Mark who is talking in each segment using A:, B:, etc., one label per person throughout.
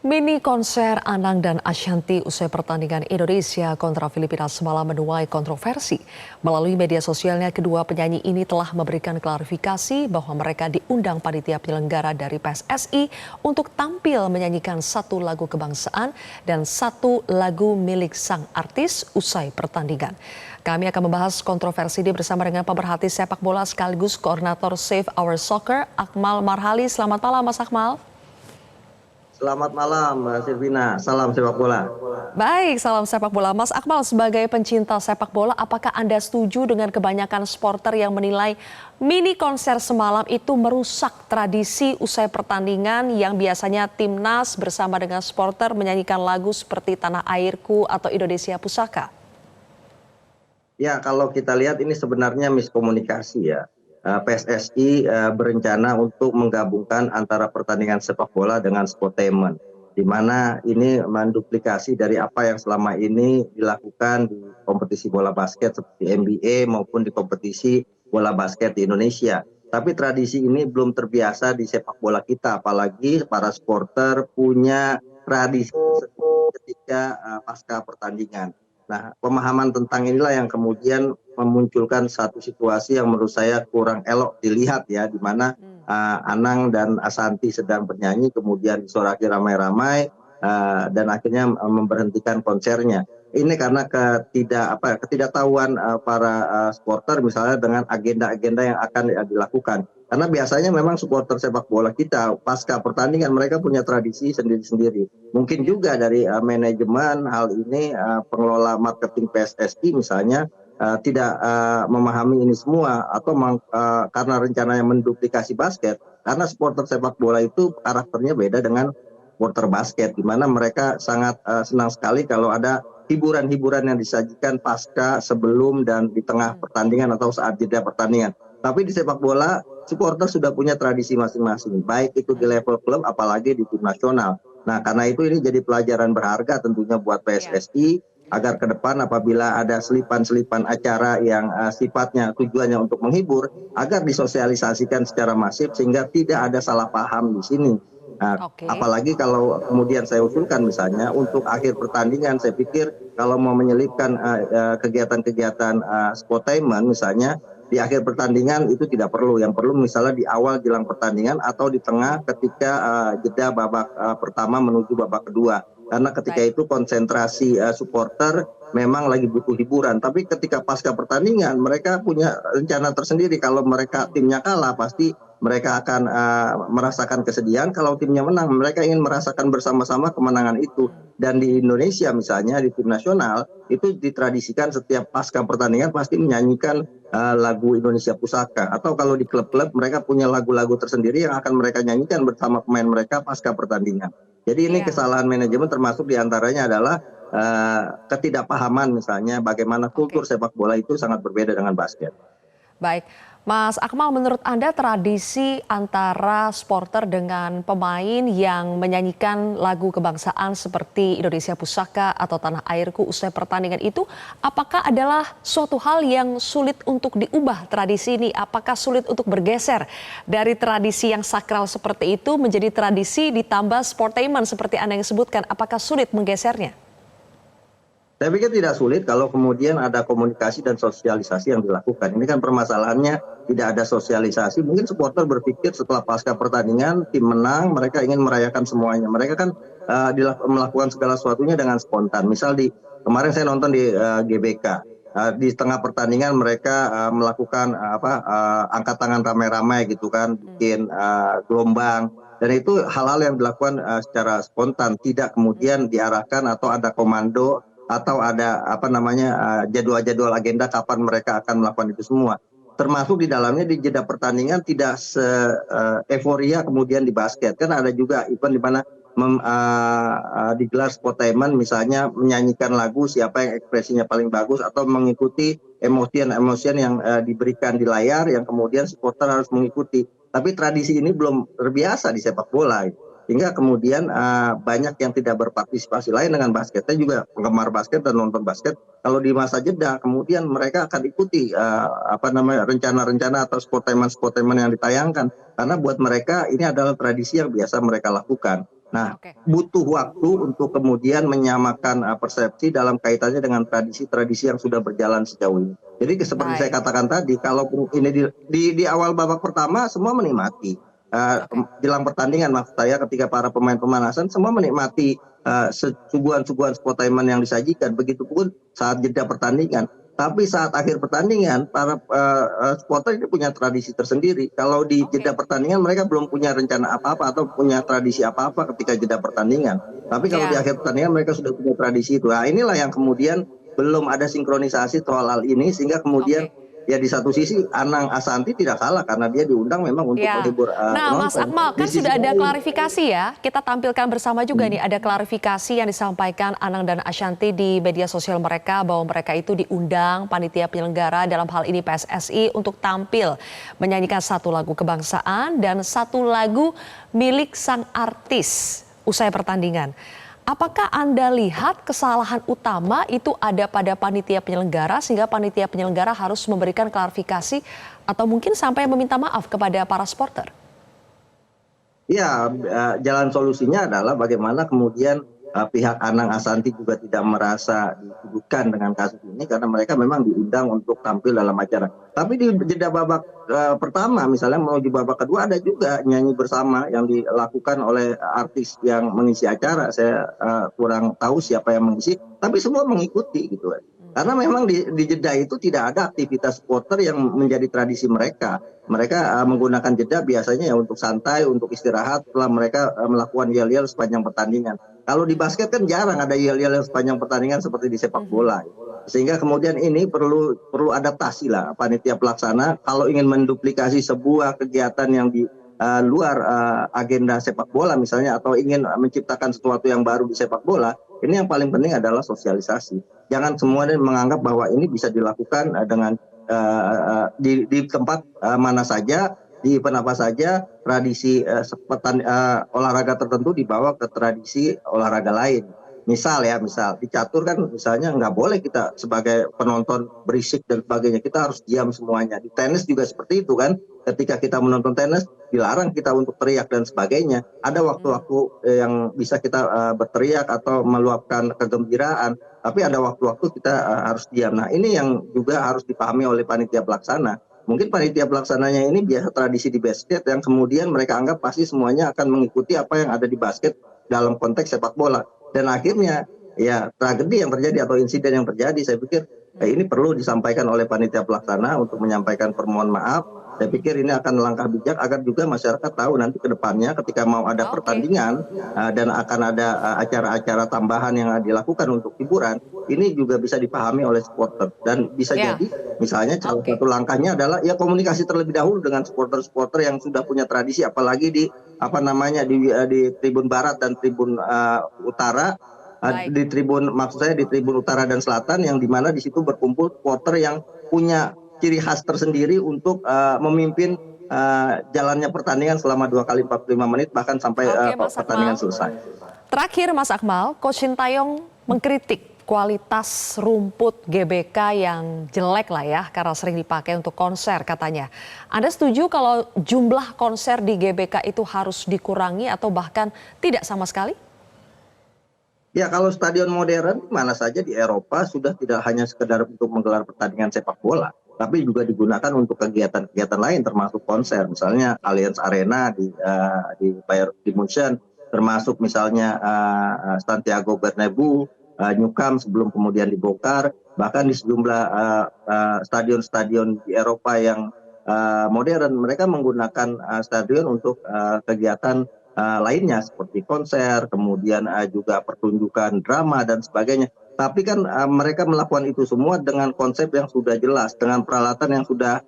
A: Mini konser Anang dan Ashanty usai pertandingan Indonesia kontra Filipina semalam menuai kontroversi. Melalui media sosialnya, kedua penyanyi ini telah memberikan klarifikasi bahwa mereka diundang panitia penyelenggara dari PSSI untuk tampil menyanyikan satu lagu kebangsaan dan satu lagu milik sang artis usai pertandingan. Kami akan membahas kontroversi ini bersama dengan pemerhati sepak bola sekaligus koordinator Save Our Soccer, Akmal Marhali. Selamat malam, Mas Akmal.
B: Selamat malam, Mbak Silvina. Salam sepak bola.
A: Baik, salam sepak bola. Mas Akmal, sebagai pencinta sepak bola, apakah Anda setuju dengan kebanyakan supporter yang menilai mini konser semalam itu merusak tradisi usai pertandingan yang biasanya timnas bersama dengan supporter menyanyikan lagu seperti Tanah Airku atau Indonesia Pusaka?
B: Ya, kalau kita lihat ini sebenarnya miskomunikasi ya. PSSI berencana untuk menggabungkan antara pertandingan sepak bola dengan sportainment, di mana ini menduplikasi dari apa yang selama ini dilakukan di kompetisi bola basket seperti NBA maupun di kompetisi bola basket di Indonesia. Tapi tradisi ini belum terbiasa di sepak bola kita, apalagi para supporter punya tradisi ketika pasca pertandingan. Nah, pemahaman tentang inilah yang kemudian memunculkan satu situasi yang menurut saya kurang elok dilihat ya, di mana Anang dan Ashanty sedang bernyanyi, kemudian disoraki ramai-ramai dan akhirnya memberhentikan konsernya. Ini karena ketidaktahuan para supporter misalnya dengan agenda-agenda yang akan dilakukan. Karena biasanya memang supporter sepak bola kita pasca pertandingan mereka punya tradisi sendiri-sendiri. Mungkin juga dari manajemen hal ini pengelola marketing PSSI misalnya tidak memahami ini semua atau karena rencananya menduplikasi basket, karena supporter sepak bola itu karakternya beda dengan supporter basket, di mana mereka sangat senang sekali kalau ada hiburan-hiburan yang disajikan pasca, sebelum, dan di tengah pertandingan atau saat jeda pertandingan. Tapi di sepak bola, supporter sudah punya tradisi masing-masing, baik itu di level klub apalagi di tim nasional. Nah, karena itu ini jadi pelajaran berharga tentunya buat PSSI, agar ke depan apabila ada selipan-selipan acara yang sifatnya tujuannya untuk menghibur, agar disosialisasikan secara masif sehingga tidak ada salah paham di sini. Nah,
A: Oke.
B: apalagi kalau kemudian saya usulkan misalnya untuk akhir pertandingan, saya pikir kalau mau menyelipkan kegiatan-kegiatan sportainment misalnya di akhir pertandingan itu tidak perlu. Yang perlu misalnya di awal jelang pertandingan atau di tengah ketika jeda babak pertama menuju babak kedua. Karena ketika
A: Baik.
B: itu konsentrasi supporter memang lagi butuh hiburan. Tapi ketika pasca pertandingan mereka punya rencana tersendiri. Kalau mereka timnya kalah pasti mereka akan merasakan kesedihan. Kalau timnya menang mereka ingin merasakan bersama-sama kemenangan itu. Dan di Indonesia misalnya di tim nasional itu ditradisikan setiap pasca pertandingan pasti menyanyikan lagu Indonesia Pusaka. Atau kalau di klub-klub mereka punya lagu-lagu tersendiri yang akan mereka nyanyikan bersama pemain mereka pasca pertandingan. Jadi ini
A: Iya.
B: kesalahan manajemen, termasuk diantaranya adalah ketidakpahaman misalnya bagaimana kultur
A: Oke.
B: sepak bola itu sangat berbeda dengan basket.
A: Baik, Mas Akmal, menurut Anda tradisi antara supporter dengan pemain yang menyanyikan lagu kebangsaan seperti Indonesia Pusaka atau Tanah Airku usai pertandingan itu, apakah adalah suatu hal yang sulit untuk diubah tradisi ini? Apakah sulit untuk bergeser dari tradisi yang sakral seperti itu menjadi tradisi ditambah sportainment seperti Anda yang sebutkan? Apakah sulit menggesernya?
B: Saya pikir tidak sulit kalau kemudian ada komunikasi dan sosialisasi yang dilakukan. Ini kan permasalahannya tidak ada sosialisasi. Mungkin supporter berpikir setelah pasca pertandingan tim menang, mereka ingin merayakan semuanya. Mereka kan melakukan segala sesuatunya dengan spontan. Misal kemarin saya nonton di GBK. Di tengah pertandingan mereka melakukan angkat tangan ramai-ramai gitu kan, bikin gelombang. Dan itu hal-hal yang dilakukan secara spontan, tidak kemudian diarahkan atau ada komando atau ada jadwal-jadwal agenda kapan mereka akan melakukan itu semua. Termasuk di dalamnya di jeda pertandingan tidak euforia kemudian di basket. Kan ada juga event di mana digelar sportainment misalnya menyanyikan lagu siapa yang ekspresinya paling bagus atau mengikuti emosian-emosian yang diberikan di layar yang kemudian supporter harus mengikuti. Tapi tradisi ini belum terbiasa di sepak bola. Sehingga kemudian banyak yang tidak berpartisipasi. Lain dengan basket, saya juga penggemar basket dan nonton basket. Kalau di masa jeda kemudian mereka akan ikuti rencana-rencana atau sportainment yang ditayangkan, karena buat mereka ini adalah tradisi yang biasa mereka lakukan. Nah,
A: Oke,
B: butuh waktu untuk kemudian menyamakan persepsi dalam kaitannya dengan tradisi-tradisi yang sudah berjalan sejauh ini. Jadi seperti saya
A: baik.
B: katakan tadi, kalau ini di awal babak pertama semua menikmati.
A: Oke.
B: Jelang pertandingan maksud saya ketika para pemain pemanasan semua menikmati suguhan-suguhan sportainment yang disajikan. Begitupun saat jeda pertandingan. Tapi saat akhir pertandingan, para supporter ini punya tradisi tersendiri. Kalau di jeda
A: Oke.
B: pertandingan mereka belum punya rencana apa-apa atau punya tradisi apa-apa ketika jeda pertandingan. Tapi kalau di
A: Ya.
B: akhir pertandingan mereka sudah punya tradisi itu. Nah, inilah yang kemudian belum ada sinkronisasi soal hal ini sehingga kemudian
A: Oke.
B: ya di satu sisi Anang Asanti tidak salah karena dia diundang memang untuk
A: Ya.
B: menghibur
A: Nah, Mas
B: penonton.
A: Akmal,
B: Di
A: kan
B: sisi
A: sudah ada
B: lain,
A: klarifikasi ya. Kita tampilkan bersama juga nih, ada klarifikasi yang disampaikan Anang dan Ashanti di media sosial mereka bahwa mereka itu diundang panitia penyelenggara dalam hal ini PSSI untuk tampil menyanyikan satu lagu kebangsaan dan satu lagu milik sang artis usai pertandingan. Apakah Anda lihat kesalahan utama itu ada pada panitia penyelenggara sehingga panitia penyelenggara harus memberikan klarifikasi atau mungkin sampai meminta maaf kepada para supporter?
B: ya, jalan solusinya adalah bagaimana kemudian pihak Anang Asanti juga tidak merasa dituduhkan dengan kasus ini karena mereka memang diundang untuk tampil dalam acara. Tapi di jeda babak pertama misalnya menuju babak kedua ada juga nyanyi bersama yang dilakukan oleh artis yang mengisi acara. Saya kurang tahu siapa yang mengisi, tapi semua mengikuti gitu kan. Karena memang di jeda itu tidak ada aktivitas supporter yang menjadi tradisi mereka. Mereka menggunakan jeda biasanya ya untuk santai, untuk istirahat setelah mereka melakukan yel-yel sepanjang pertandingan. Kalau di basket kan jarang ada yel-yel sepanjang pertandingan seperti di sepak bola. Sehingga kemudian ini perlu adaptasi lah panitia pelaksana kalau ingin menduplikasi sebuah kegiatan yang di luar agenda sepak bola misalnya atau ingin menciptakan sesuatu yang baru di sepak bola, ini yang paling penting adalah sosialisasi. Jangan semuanya menganggap bahwa ini bisa dilakukan dengan di tempat mana saja, di event apa saja, tradisi olahraga tertentu dibawa ke tradisi olahraga lain. Misal di catur kan misalnya nggak boleh kita sebagai penonton berisik dan sebagainya, kita harus diam semuanya. Di tenis juga seperti itu kan, ketika kita menonton tenis dilarang kita untuk teriak dan sebagainya. Ada waktu-waktu yang bisa kita berteriak atau meluapkan kegembiraan, tapi ada waktu-waktu kita harus diam. Nah, ini yang juga harus dipahami oleh panitia pelaksana. Mungkin panitia pelaksananya ini biasa tradisi di basket yang kemudian mereka anggap pasti semuanya akan mengikuti apa yang ada di basket dalam konteks sepak bola. Dan akhirnya ya tragedi yang terjadi atau insiden yang terjadi, saya pikir ini perlu disampaikan oleh panitia pelaksana untuk menyampaikan permohonan maaf. Saya pikir ini akan langkah bijak agar juga masyarakat tahu nanti ke depannya ketika mau ada
A: Oke.
B: pertandingan dan akan ada acara-acara tambahan yang dilakukan untuk hiburan, ini juga bisa dipahami oleh supporter. Dan bisa
A: Ya.
B: jadi misalnya salah
A: Oke.
B: satu langkahnya adalah ya komunikasi terlebih dahulu dengan supporter-supporter yang sudah punya tradisi, apalagi di apa namanya di tribun barat dan tribun utara.
A: Baik.
B: Di tribun maksud saya di tribun utara dan selatan yang dimana di situ berkumpul supporter yang punya ciri khas tersendiri untuk memimpin jalannya pertandingan selama 2 kali 45 menit bahkan sampai
A: Oke, Mas
B: pertandingan
A: Akmal.
B: selesai.
A: Terakhir, Mas Akmal, Coach Sintayong mengkritik kualitas rumput GBK yang jelek lah ya karena sering dipakai untuk konser katanya. Anda setuju kalau jumlah konser di GBK itu harus dikurangi atau bahkan tidak sama sekali?
B: Ya kalau stadion modern mana saja di Eropa sudah tidak hanya sekedar untuk menggelar pertandingan sepak bola, tapi juga digunakan untuk kegiatan-kegiatan lain termasuk konser. Misalnya Allianz Arena di Bayern di Munchen, termasuk misalnya Santiago Bernabeu, Nou Camp sebelum kemudian dibongkar, bahkan di sejumlah stadion-stadion di Eropa yang modern mereka menggunakan stadion untuk kegiatan lainnya seperti konser, kemudian juga pertunjukan drama dan sebagainya. Tapi kan mereka melakukan itu semua dengan konsep yang sudah jelas, dengan peralatan yang sudah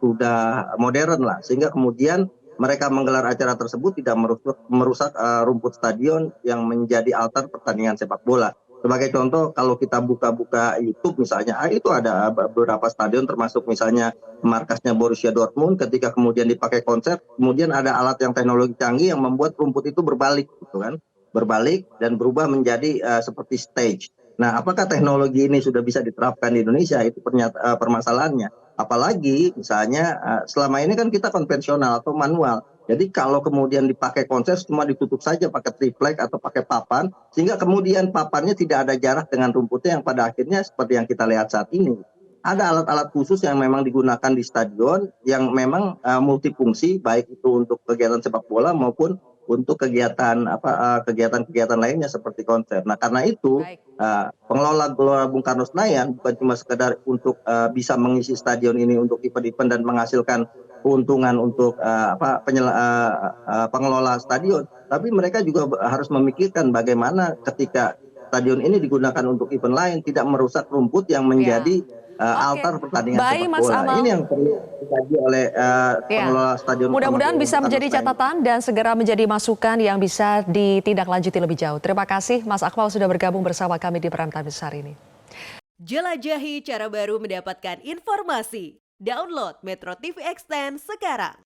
B: sudah modern lah, sehingga kemudian mereka menggelar acara tersebut tidak merusak rumput stadion yang menjadi altar pertandingan sepak bola. Sebagai contoh, kalau kita buka-buka YouTube misalnya, itu ada beberapa stadion termasuk misalnya markasnya Borussia Dortmund ketika kemudian dipakai konser, kemudian ada alat yang teknologi canggih yang membuat rumput itu berbalik gitu kan. Berbalik dan berubah menjadi seperti stage. Nah, apakah teknologi ini sudah bisa diterapkan di Indonesia? Itu permasalahannya. Apalagi misalnya selama ini kan kita konvensional atau manual. Jadi kalau kemudian dipakai konser cuma ditutup saja pakai triplek atau pakai papan, sehingga kemudian papannya tidak ada jarak dengan rumputnya yang pada akhirnya seperti yang kita lihat saat ini. Ada alat-alat khusus yang memang digunakan di stadion yang memang multifungsi, baik itu untuk kegiatan sepak bola maupun untuk kegiatan-kegiatan lainnya seperti konser. Nah karena itu
A: Baik.
B: pengelola Gelora Bung Karno Senayan bukan cuma sekedar untuk bisa mengisi stadion ini untuk event-event dan menghasilkan keuntungan untuk pengelola stadion, tapi mereka juga harus memikirkan bagaimana ketika stadion ini digunakan untuk event lain tidak merusak rumput yang
A: Ya.
B: menjadi
A: Oke.
B: altar pertandingan
A: Baik,
B: sepak
A: Mas
B: bola. Ini
A: Amal.
B: yang perlu dikaji oleh
A: Ya.
B: pengelola Stadion Utama
A: Mudah-mudahan
B: Gelora
A: bisa
B: Bung Karno
A: menjadi
B: Senayan.
A: catatan dan segera menjadi masukan yang bisa ditindaklanjuti lebih jauh. Terima kasih Mas Akmal sudah bergabung bersama kami di Prime Time besar ini.
C: Jelajahi cara baru mendapatkan informasi. Download Metro TV Extend sekarang.